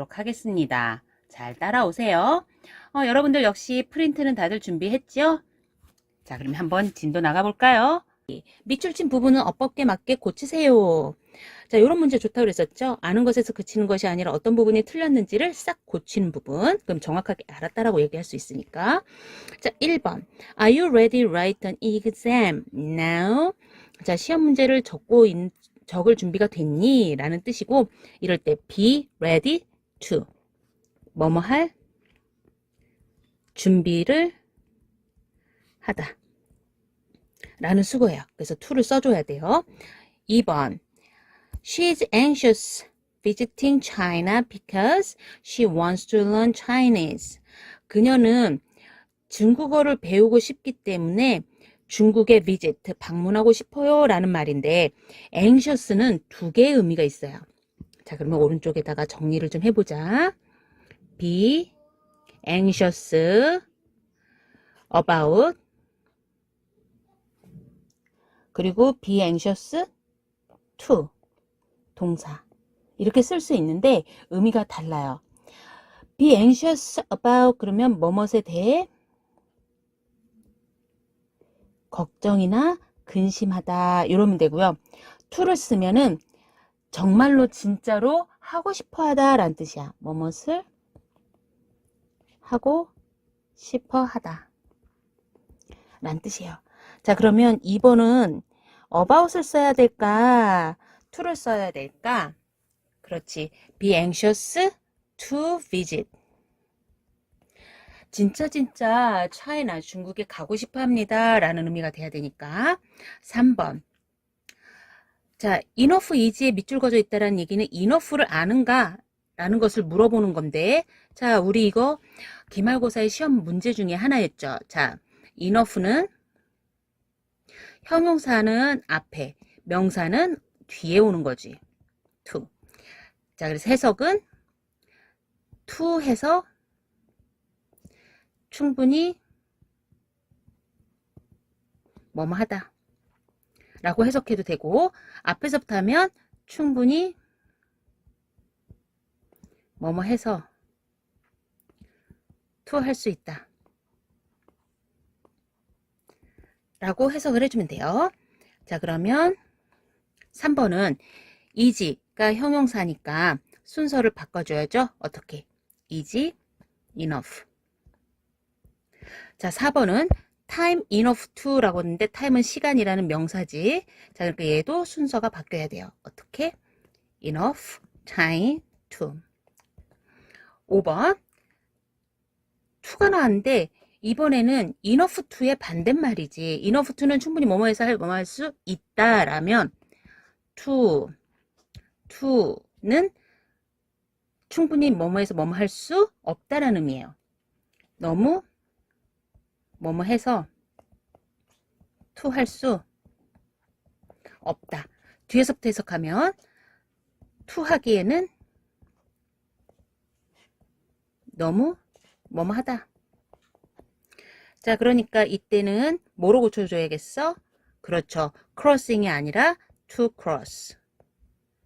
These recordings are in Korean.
해보도록 하겠습니다. 잘 따라오세요. 여러분들 역시 프린트는 다들 준비했죠? 자, 그럼 한번 진도 나가볼까요? 밑줄 친 부분은 어법에 맞게 고치세요. 자, 이런 문제 좋다고 그랬었죠? 아는 것에서 그치는 것이 아니라 어떤 부분이 틀렸는지를 싹 고치는 부분. 그럼 정확하게 알았다라고 얘기할 수 있으니까. 자, 1번. Are you ready to write an exam now? 자, 시험 문제를 적을 준비가 됐니? 라는 뜻이고, 이럴 때 be ready to. 뭐뭐 할 준비를 하다. 라는 수거예요. 그래서 to를 써줘야 돼요. 2번. She's anxious visiting China because she wants to learn Chinese. 그녀는 중국어를 배우고 싶기 때문에 중국에 visit, 방문하고 싶어요 라는 말인데 anxious는 두 개의 의미가 있어요. 자, 그러면 오른쪽에다가 정리를 좀 해보자. be anxious about 그리고 be anxious to 동사 이렇게 쓸 수 있는데 의미가 달라요. be anxious about 그러면 뭐뭇에 대해 걱정이나 근심하다 이러면 되고요. to를 쓰면은 정말로 진짜로 하고 싶어 하다 라는 뜻이야. 뭐뭇을 하고 싶어 하다 라는 뜻이에요. 자, 그러면 2번은 about을 써야 될까? to를 써야 될까? 그렇지. be anxious to visit. 진짜 차이나 중국에 가고 싶어 합니다. 라는 의미가 돼야 되니까. 3번. 자, enough is에 밑줄 그어져 있다는 얘기는 enough를 아는가? 라는 것을 물어보는 건데, 자, 우리 이거 기말고사의 시험 문제 중에 하나였죠. 자, enough는 형용사는 앞에, 명사는 뒤에 오는 거지. to. 자, 그래서 해석은 to 해서 충분히 뭐뭐 하다 라고 해석해도 되고 앞에서부터 하면 충분히 뭐뭐 해서 to 할 수 있다 라고 해석을 해주면 돼요. 자, 그러면 3번은 is가 형용사니까 순서를 바꿔줘야죠. 어떻게? is enough. 자, 4번은 time enough to 라고 했는데 time은 시간이라는 명사지. 자, 그러니까 얘도 순서가 바뀌어야 돼요. 어떻게? enough time to. 5번 to가 나왔는데 이번에는 enough to의 반대말이지. enough to는 충분히 뭐뭐해서 뭐뭐 할 수 있다라면 to는 충분히 뭐뭐해서 뭐뭐 할 수 없다라는 의미예요. 너무 뭐뭐 해서 to 할 수 없다. 뒤에서부터 해석하면 to 하기에는 너무 뭐뭐 하다. 자, 그러니까 이때는 뭐로 고쳐줘야겠어? 그렇죠. crossing이 아니라 to cross.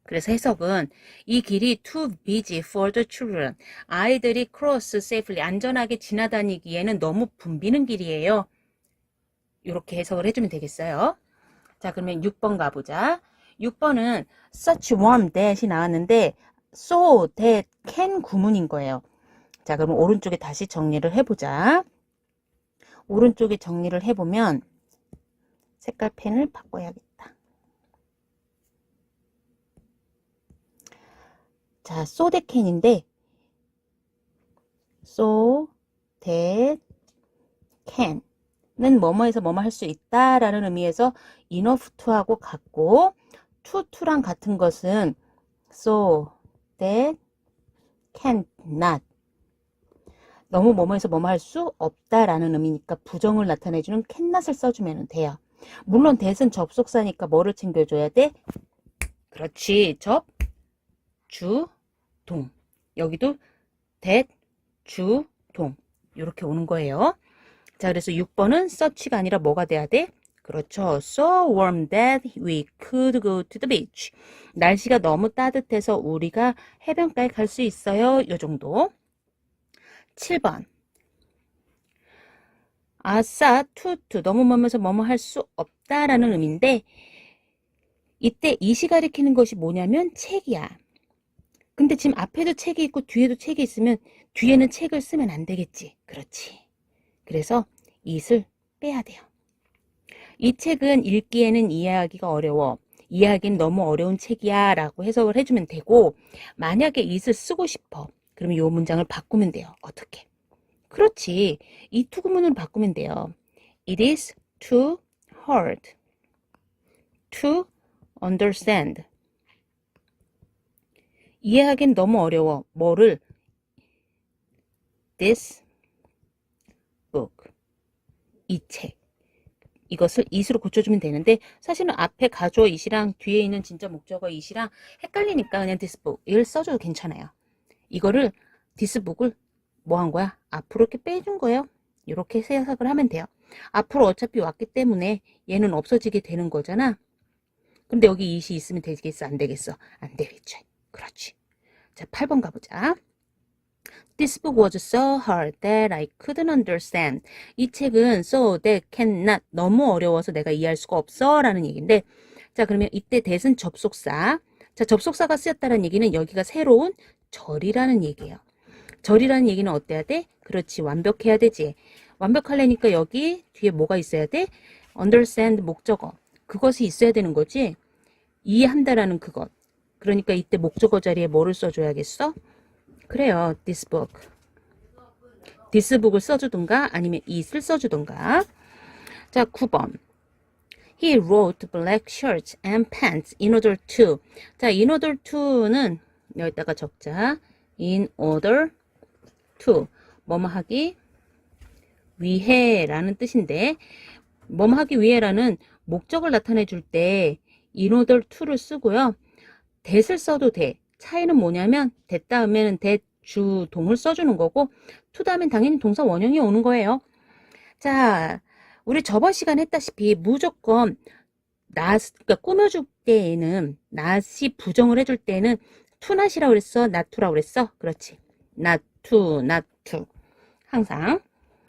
그래서 해석은 이 길이 too busy for the children. 아이들이 cross safely 안전하게 지나다니기에는 너무 붐비는 길이에요. 이렇게 해석을 해주면 되겠어요. 자, 그러면 6번 가보자. 6번은 such warm that이 나왔는데 so that can 구문인 거예요. 자, 그럼 오른쪽에 다시 정리를 해보자. 오른쪽에 정리를 해보면 색깔 펜을 바꿔야겠다. 자, so that can인데 so that can은 뭐뭐해서 뭐뭐 할 수 있다라는 의미에서 enough to하고 같고 to랑 같은 것은 so that cannot 너무 뭐뭐해서 뭐뭐 할 수 없다라는 의미니까 부정을 나타내주는 cannot을 써주면 돼요. 물론 that은 접속사니까 뭐를 챙겨줘야 돼? 그렇지. 주, 동. 여기도 that, 주, 동. 이렇게 오는 거예요. 자, 그래서 6번은 such가 아니라 뭐가 돼야 돼? 그렇죠. So warm that we could go to the beach. 날씨가 너무 따뜻해서 우리가 해변가에 갈 수 있어요. 요 정도. 7번. 아싸, 투투. 너무 멀면서 뭐뭐 할 수 없다라는 의미인데 이때 이시 가리키는 것이 뭐냐면 책이야. 근데 지금 앞에도 책이 있고 뒤에도 책이 있으면 뒤에는 책을 쓰면 안 되겠지. 그렇지. 그래서 it을 빼야 돼요. 이 책은 읽기에는 이해하기가 어려워. 이해하기는 너무 어려운 책이야 라고 해석을 해주면 되고 만약에 it을 쓰고 싶어. 그러면 이 문장을 바꾸면 돼요. 어떻게? 그렇지. 이 투구문으로 바꾸면 돼요. It is too hard to understand. 이해하기는 너무 어려워. 뭐를? This book. 이 책. 이것을 it으로 고쳐주면 되는데 사실은 앞에 가주어 it이랑 뒤에 있는 진짜 목적어 it이랑 헷갈리니까 그냥 this book 이걸 써줘도 괜찮아요. 이거를 this book을 뭐 한 거야? 앞으로 이렇게 빼준 거예요. 이렇게 해석을 하면 돼요. 앞으로 어차피 왔기 때문에 얘는 없어지게 되는 거잖아. 근데 여기 it이 있으면 되겠어? 안 되겠어? 안 되겠죠. 그렇지. 자, 8번 가보자. This book was so hard that I couldn't understand. 이 책은 so that cannot 너무 어려워서 내가 이해할 수가 없어 라는 얘기인데 자 그러면 이때 that은 접속사. 자 접속사가 쓰였다는 얘기는 여기가 새로운 절이라는 얘기예요. 절이라는 얘기는 어때야 돼? 그렇지 완벽해야 되지. 완벽하려니까 여기 뒤에 뭐가 있어야 돼? understand 목적어. 그것이 있어야 되는 거지. 이해한다라는 그것. 그러니까 이때 목적어 자리에 뭐를 써줘야겠어? 그래요. this book. this book을 써주든가 아니면 it을 써주든가. 자 9번. He wrote black shirts and pants in order to. 자 in order to는 여기다가 적자. in order to. 뭐뭐 하기 위해 라는 뜻인데 뭐뭐 하기 위해라는 목적을 나타내 줄 때 in order to를 쓰고요. that을 써도 돼. 차이는 뭐냐면 that 다음에는 that 주동을 써주는 거고 to 다음엔 당연히 동사 원형이 오는 거예요. 자, 우리 저번 시간에 했다시피 무조건 그러니까 꾸며줄 때에는 not이 부정을 해줄 때는 to not이라고 그랬어? not to라고 그랬어? 그렇지. not to, not to. 항상.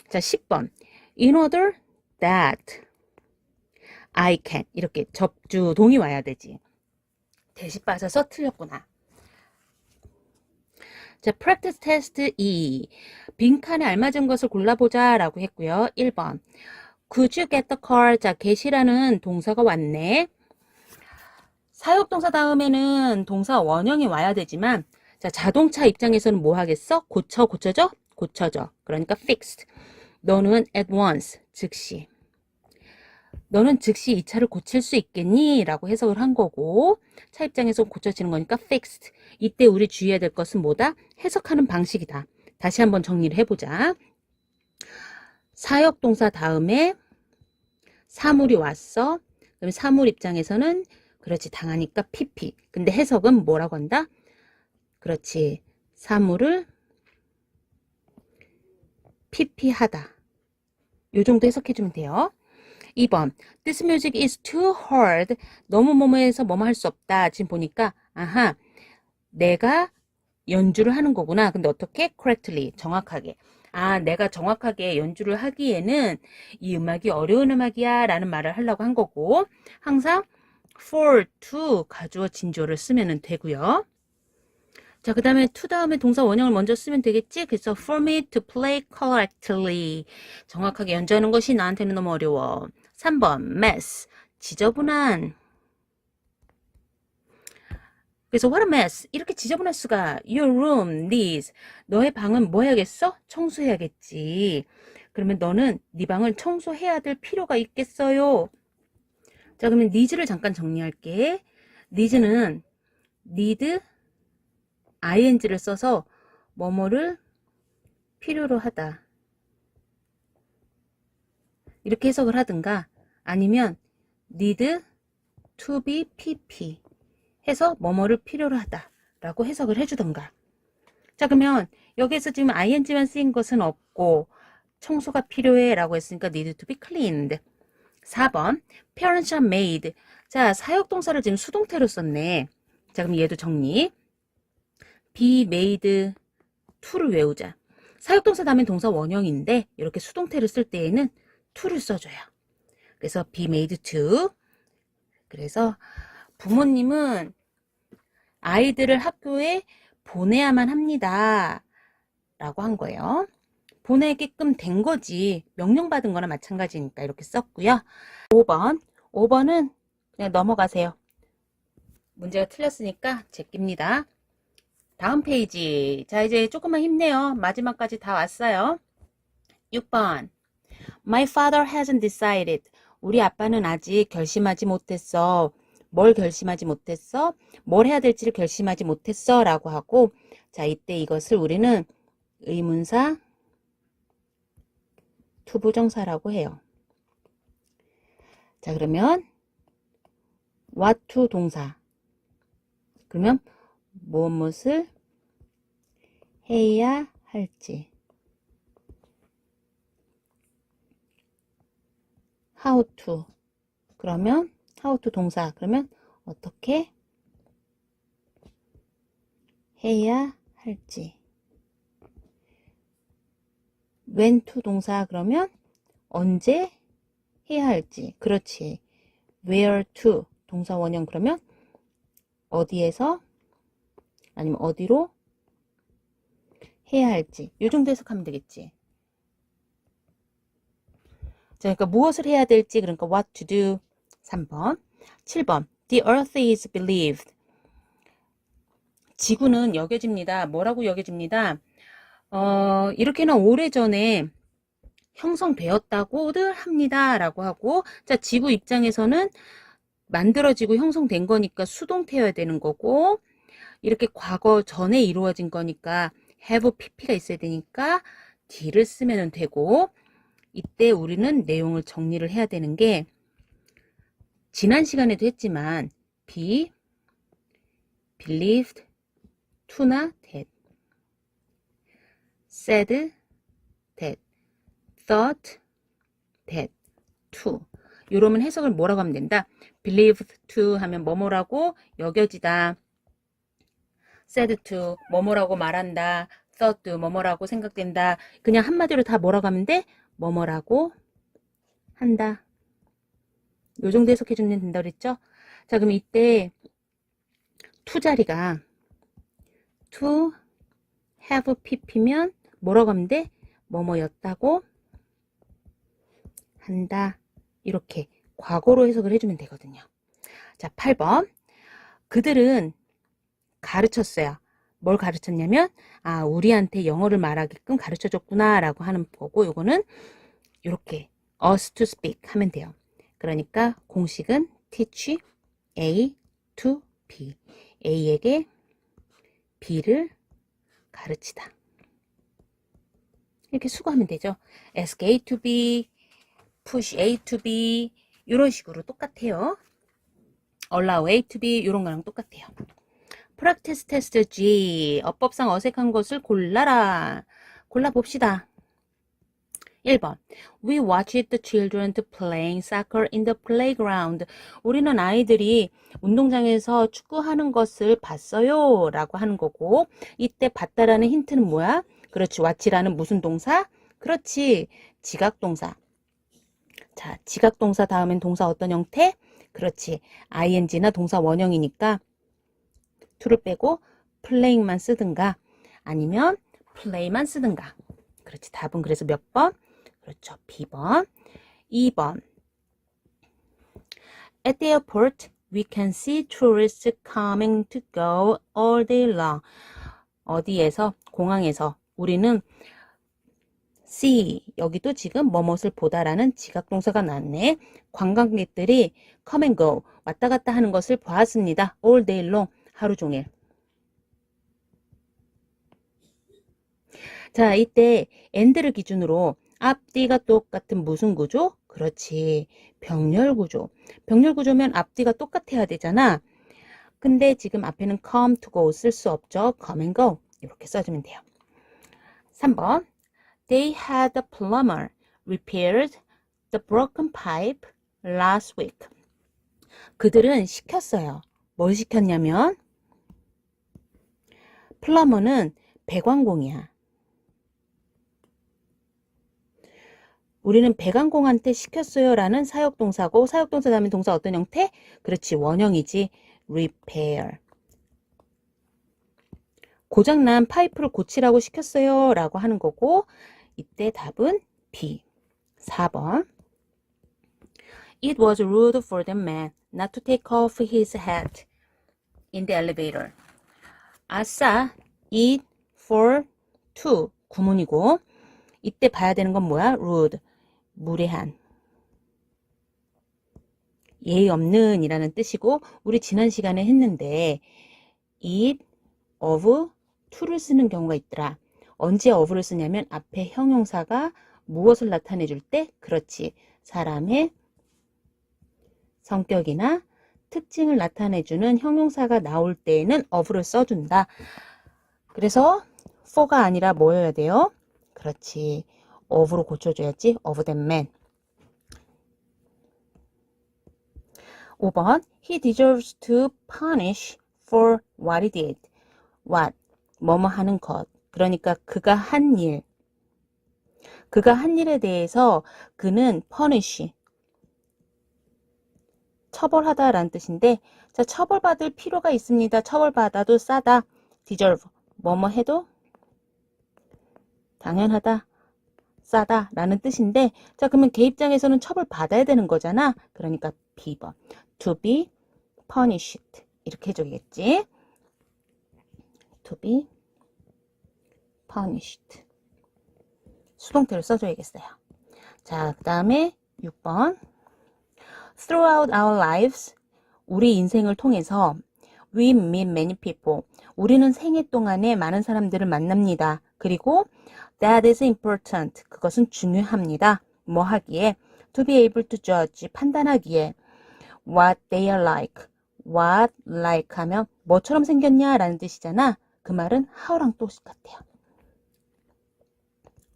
자, 10번. In order that I can. 이렇게 접주동이 와야 되지. 대시 빠져서 틀렸구나. 자, practice test 2. 빈칸에 알맞은 것을 골라보자 라고 했고요. 1번. Could you get the car? 자, get이라는 동사가 왔네. 사역동사 다음에는 동사 원형이 와야 되지만 자, 자동차 입장에서는 뭐 하겠어? 고쳐져? 고쳐져. 그러니까 fixed. 너는 at once. 즉시. 너는 즉시 이 차를 고칠 수 있겠니? 라고 해석을 한 거고 차 입장에서 고쳐지는 거니까 fixed. 이때 우리 주의해야 될 것은 뭐다? 해석하는 방식이다. 다시 한번 정리를 해보자. 사역동사 다음에 사물이 왔어. 그럼 사물 입장에서는 그렇지 당하니까 pp. 근데 해석은 뭐라고 한다? 그렇지. 사물을 pp하다. 요 정도 해석해주면 돼요. 2번. This music is too hard. 너무 뭐뭐해서 뭐뭐 할 수 없다. 지금 보니까 아하 내가 연주를 하는 거구나. 근데 어떻게? correctly. 정확하게. 아 내가 정확하게 연주를 하기에는 이 음악이 어려운 음악이야 라는 말을 하려고 한 거고 항상 for, to 가주어 진주어를 쓰면 되고요. 자, 그 다음에 to 다음에 동사 원형을 먼저 쓰면 되겠지? 그래서 for me to play correctly. 정확하게 연주하는 것이 나한테는 너무 어려워. 3번 mess. 지저분한. 그래서 what a mess. 이렇게 지저분할 수가. Your room needs. 너의 방은 뭐 해야겠어? 청소해야겠지. 그러면 너는 네 방을 청소해야 될 필요가 있겠어요? 자, 그러면 needs를 잠깐 정리할게. needs는 need ing를 써서 뭐뭐를 필요로 하다. 이렇게 해석을 하든가 아니면 need to be pp 해서 뭐뭐를 필요로 하다 라고 해석을 해주던가. 자 그러면 여기에서 지금 ing만 쓰인 것은 없고 청소가 필요해 라고 했으니까 need to be cleaned. 4번 parents are made. 자, 사역동사를 지금 수동태로 썼네. 자, 그럼 얘도 정리. be made to를 외우자. 사역동사 다음엔 동사 원형인데 이렇게 수동태를 쓸 때에는 to를 써줘요. 그래서 be made to. 그래서 부모님은 아이들을 학교에 보내야만 합니다. 라고 한 거예요. 보내게끔 된 거지. 명령받은 거나 마찬가지니까 이렇게 썼고요. 5번은 그냥 넘어가세요. 문제가 틀렸으니까 제낍니다. 다음 페이지. 자, 이제 조금만 힘내요. 마지막까지 다 왔어요. 6번. My father hasn't decided. 우리 아빠는 아직 결심하지 못했어. 뭘 결심하지 못했어? 뭘 해야 될지를 결심하지 못했어. 라고 하고, 자, 이때 이것을 우리는 의문사, 투부정사라고 해요. 자, 그러면 what to 동사. 그러면 무엇을 해야 할지. how to. 그러면 how to 동사. 그러면 어떻게 해야 할지. when to 동사. 그러면 언제 해야 할지. 그렇지. where to 동사 원형. 그러면 어디에서 아니면 어디로 해야 할지. 이 정도 해석하면 되겠지. 자, 그러니까 무엇을 해야 될지. 그러니까 what to do. 3번. 7번. The earth is believed. 지구는 여겨집니다. 뭐라고 여겨집니다? 이렇게는 오래전에 형성되었다고들 합니다. 라고 하고, 자, 지구 입장에서는 만들어지고 형성된 거니까 수동태여야 되는 거고, 이렇게 과거 전에 이루어진 거니까 have pp가 있어야 되니까 d를 쓰면 되고, 이때 우리는 내용을 정리를 해야 되는 게 지난 시간에도 했지만 be, believed, to나 that, said, that, thought, that, to. 이러면 해석을 뭐라고 하면 된다? believed to 하면 뭐뭐라고 여겨지다. said to 뭐뭐라고 말한다. thought to 뭐뭐라고 생각된다. 그냥 한마디로 다 뭐라고 하면 돼? 뭐뭐라고 한다. 요 정도 해석해 주면 된다 그랬죠? 자, 그럼 이때 to 자리가 to have pp면 뭐라고 하면 돼? 뭐뭐였다고 한다. 이렇게 과거로 해석을 해주면 되거든요. 자, 8번. 그들은 가르쳤어요. 뭘 가르쳤냐면, 아, 우리한테 영어를 말하게끔 가르쳐줬구나 라고 하는 거고, 요거는 이렇게 us to speak 하면 돼요. 그러니까 공식은 teach A to B. A에게 B를 가르치다. 이렇게 수거하면 되죠. ask A to B, push A to B 이런 식으로 똑같아요. allow A to B 이런 거랑 똑같아요. practice test G. 어법상 어색한 것을 골라라. 골라봅시다. 1번. We watched the children playing soccer in the playground. 우리는 아이들이 운동장에서 축구하는 것을 봤어요. 라고 하는 거고, 이때 봤다라는 힌트는 뭐야? 그렇지. watch라는 무슨 동사? 그렇지. 지각동사. 자, 지각동사 다음엔 동사 어떤 형태? 그렇지. ing나 동사 원형이니까 to를 빼고 playing만 쓰든가 아니면 play만 쓰든가. 그렇지. 답은 그래서 몇 번? 그렇죠. B번. 2번. At the airport, we can see tourists coming to go all day long. 어디에서? 공항에서 우리는 see, 여기도 지금 뭐뭇을 보다라는 지각동사가 나왔네. 관광객들이 come and go, 왔다 갔다 하는 것을 보았습니다. all day long, 하루 종일. 자, 이때 and를 기준으로 앞뒤가 똑같은 무슨 구조? 그렇지. 병렬 구조. 병렬 구조면 앞뒤가 똑같아야 되잖아. 근데 지금 앞에는 come to go 쓸 수 없죠. come and go. 이렇게 써주면 돼요. 3번. They had a plumber repaired the broken pipe last week. 그들은 시켰어요. 뭘 시켰냐면 플러머는 배관공이야. 우리는 배관공한테 시켰어요 라는 사역동사고 사역동사 다음에 동사 어떤 형태? 그렇지, 원형이지. repair. 고장난 파이프를 고치라고 시켰어요 라고 하는 거고 이때 답은 B. 4번. It was rude for the man not to take off his hat in the elevator. 아싸, it for to 구문이고 이때 봐야 되는 건 뭐야? rude, 무례한, 예의 없는 이라는 뜻이고 우리 지난 시간에 했는데 it of to를 쓰는 경우가 있더라. 언제 of를 쓰냐면 앞에 형용사가 무엇을 나타내 줄 때? 그렇지, 사람의 성격이나 특징을 나타내주는 형용사가 나올 때에는 of를 써준다. 그래서 for가 아니라 뭐여야 돼요? 그렇지, of로 고쳐줘야지. of the man. 5번. He deserves to punish for what he did. what, 뭐뭐 하는 것. 그러니까 그가 한 일. 그가 한 일에 대해서 그는 punish, 처벌하다 라는 뜻인데 자, 처벌받을 필요가 있습니다. 처벌받아도 싸다. deserve, 뭐뭐 해도 당연하다, 싸다 라는 뜻인데 자, 그러면 걔 입장에서는 처벌받아야 되는 거잖아. 그러니까 B번. to be punished 이렇게 해줘야겠지. to be punished. 수동태를 써줘야겠어요. 자, 그 다음에 6번. Throughout our lives, 우리 인생을 통해서 we meet many people. 우리는 생애 동안에 많은 사람들을 만납니다. 그리고 that is important. 그것은 중요합니다. 뭐 하기에? to be able to judge. 판단하기에. what they are like. what like 하면 뭐처럼 생겼냐 라는 뜻이잖아. 그 말은 how랑 똑같아요.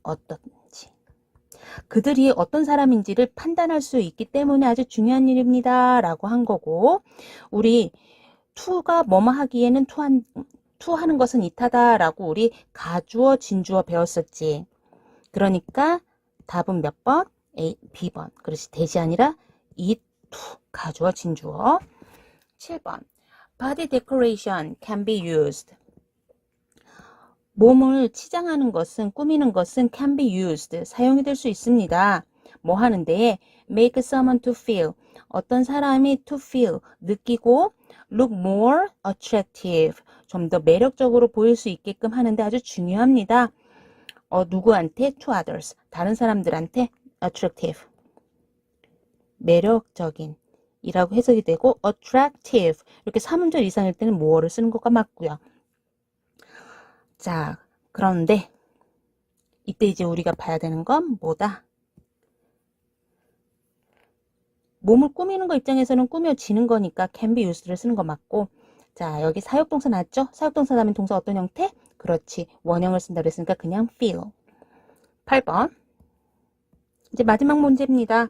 어떤지. 그들이 어떤 사람인지를 판단할 수 있기 때문에 아주 중요한 일입니다. 라고 한 거고 우리 to가 뭐뭐 하기에는 to 하는 것은 이타다 라고 우리 가주어 진주어 배웠었지. 그러니까 답은 몇 번? A, B번. 그렇지, 대시 아니라 it, to, 가주어 진주어. 7번. Body decoration can be used. 몸을 치장하는 것은, 꾸미는 것은 can be used, 사용이 될 수 있습니다. 뭐 하는데? make someone to feel, 어떤 사람이 to feel, 느끼고 look more attractive, 좀 더 매력적으로 보일 수 있게끔 하는데 아주 중요합니다. 누구한테? to others, 다른 사람들한테 attractive, 매력적인 이라고 해석이 되고 attractive, 이렇게 3음절 이상일 때는 more를 쓰는 것과 맞고요. 자, 그런데 이때 이제 우리가 봐야 되는 건 뭐다? 몸을 꾸미는 거 입장에서는 꾸며지는 거니까 can be used를 쓰는 거 맞고 자, 여기 사역동사 나왔죠? 사역동사 다음에 동사 어떤 형태? 그렇지, 원형을 쓴다 그랬으니까 그냥 feel. 8번. 이제 마지막 문제입니다.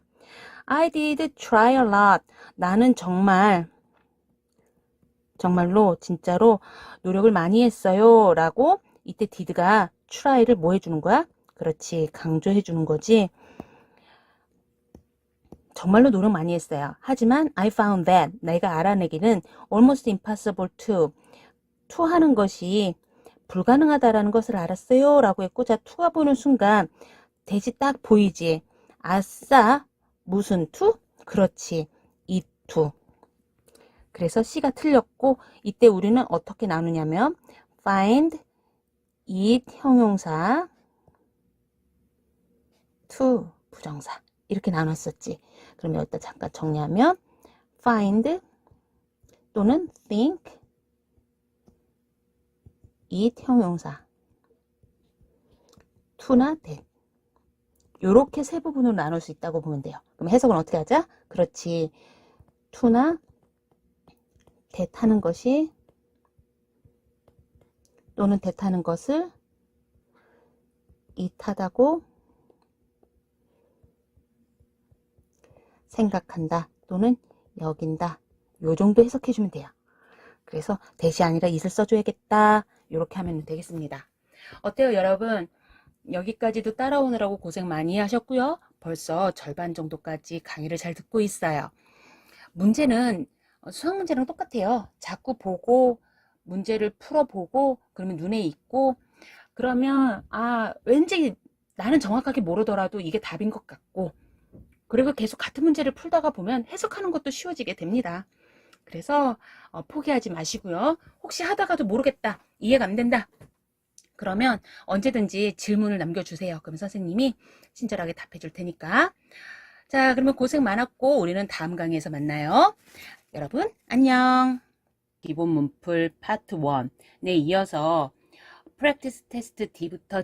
I did try a lot. 나는 정말로 진짜로 노력을 많이 했어요 라고 이때 did가 try를 뭐 해주는 거야? 그렇지, 강조해 주는 거지. 정말로 노력 많이 했어요. 하지만 I found that, 내가 알아내기는 almost impossible to 하는 것이 불가능하다라는 것을 알았어요 라고 했고 자, to가 보는 순간 대지 딱 보이지. 아싸, 무슨 to? 그렇지, it to. 그래서 C가 틀렸고 이때 우리는 어떻게 나누냐면 find, it 형용사, to 부정사 이렇게 나눴었지. 그럼 여기다 잠깐 정리하면 find 또는 think, it 형용사, to나 that 요렇게 세 부분으로 나눌 수 있다고 보면 돼요. 그럼 해석은 어떻게 하자? 그렇지, to나 that 하는 것이 또는 that 하는 것을 it 하다고 생각한다 또는 여긴다 요 정도 해석해주면 돼요. 그래서 대시 아니라 it을 써줘야겠다 이렇게 하면 되겠습니다. 어때요 여러분? 여기까지도 따라오느라고 고생 많이 하셨고요. 벌써 절반 정도까지 강의를 잘 듣고 있어요. 문제는 수학 문제랑 똑같아요. 자꾸 보고 문제를 풀어보고 그러면 눈에 익고 그러면 왠지 나는 정확하게 모르더라도 이게 답인 것 같고 그리고 계속 같은 문제를 풀다가 보면 해석하는 것도 쉬워지게 됩니다. 그래서 포기하지 마시고요. 혹시 하다가도 모르겠다, 이해가 안 된다, 그러면 언제든지 질문을 남겨주세요. 그럼 선생님이 친절하게 답해 줄 테니까. 자, 그러면 고생 많았고 우리는 다음 강의에서 만나요. 여러분 안녕. 기본 문풀 파트 1에 이어서 프랙티스 테스트 D부터